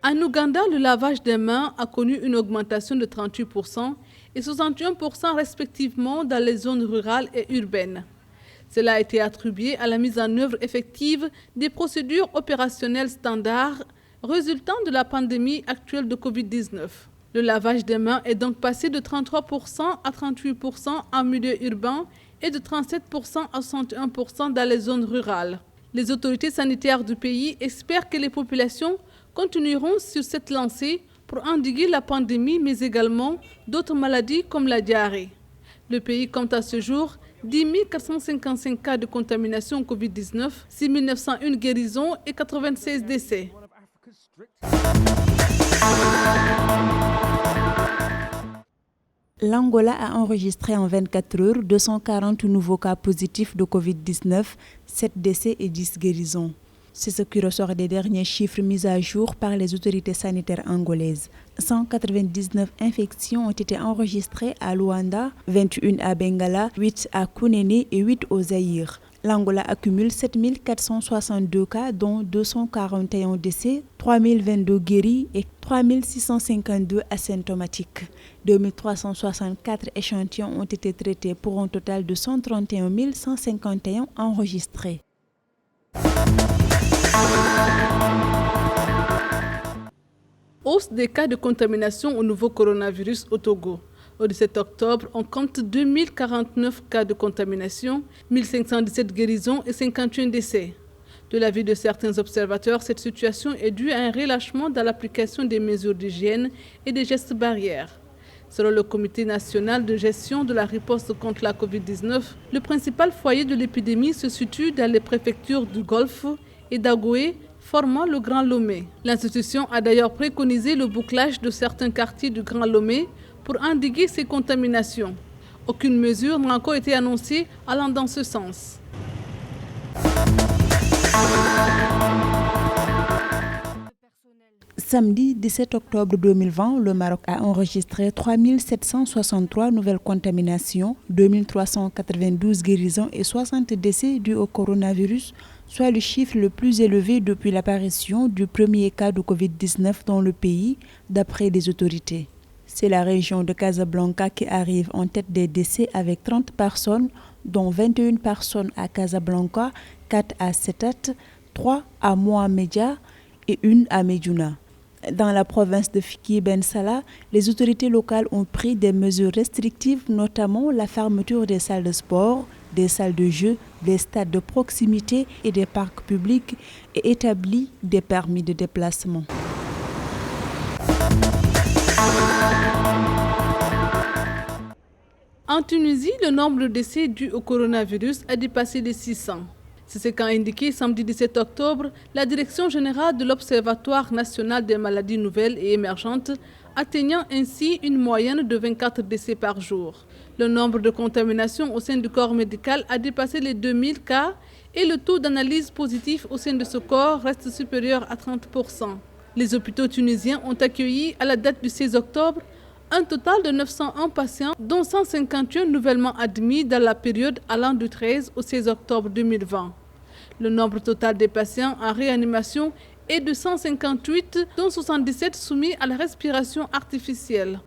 En Ouganda, le lavage des mains a connu une augmentation de 38% et 61% respectivement dans les zones rurales et urbaines. Cela a été attribué à la mise en œuvre effective des procédures opérationnelles standards résultant de la pandémie actuelle de Covid-19. Le lavage des mains est donc passé de 33% à 38% en milieu urbain et de 37% à 61% dans les zones rurales. Les autorités sanitaires du pays espèrent que les populations continueront sur cette lancée pour endiguer la pandémie, mais également d'autres maladies comme la diarrhée. Le pays compte à ce jour 10 455 cas de contamination Covid-19, 6 901 guérisons et 96 décès. L'Angola a enregistré en 24 heures 240 nouveaux cas positifs de Covid-19, 7 décès et 10 guérisons. C'est ce qui ressort des derniers chiffres mis à jour par les autorités sanitaires angolaises. 199 infections ont été enregistrées à Luanda, 21 à Bengala, 8 à Kunene et 8 au Zaïre. L'Angola accumule 7 462 cas, dont 241 décès, 3 022 guéris et 3 652 asymptomatiques. 2 364 échantillons ont été traités pour un total de 131 151 enregistrés. Hausse des cas de contamination au nouveau coronavirus au Togo. Au 17 octobre, on compte 2049 cas de contamination, 1517 guérisons et 51 décès. De l'avis de certains observateurs, cette situation est due à un relâchement dans l'application des mesures d'hygiène et des gestes barrières. Selon le Comité national de gestion de la riposte contre la Covid-19, le principal foyer de l'épidémie se situe dans les préfectures du Golfe et d'Agoé, formant le Grand Lomé. L'institution a d'ailleurs préconisé le bouclage de certains quartiers du Grand Lomé pour endiguer ces contaminations. Aucune mesure n'a encore été annoncée allant dans ce sens. Samedi 17 octobre 2020, le Maroc a enregistré 3 763 nouvelles contaminations, 2 392 guérisons et 60 décès dus au coronavirus, soit le chiffre le plus élevé depuis l'apparition du premier cas de Covid-19 dans le pays, d'après les autorités. C'est la région de Casablanca qui arrive en tête des décès avec 30 personnes, dont 21 personnes à Casablanca, 4 à Setat, 3 à Mohamedia et 1 à Medjouna. Dans la province de Fiki Ben Salah, les autorités locales ont pris des mesures restrictives, notamment la fermeture des salles de sport, des salles de jeu, des stades de proximité et des parcs publics et établi des permis de déplacement. En Tunisie, le nombre de décès dus au coronavirus a dépassé les 600. C'est ce qu'a indiqué samedi 17 octobre la Direction générale de l'Observatoire national des maladies nouvelles et émergentes, atteignant ainsi une moyenne de 24 décès par jour. Le nombre de contaminations au sein du corps médical a dépassé les 2000 cas et le taux d'analyse positif au sein de ce corps reste supérieur à 30%. Les hôpitaux tunisiens ont accueilli à la date du 16 octobre un total de 901 patients, dont 151 nouvellement admis dans la période allant du 13 au 16 octobre 2020. Le nombre total des patients en réanimation est de 158, dont 77 soumis à la respiration artificielle.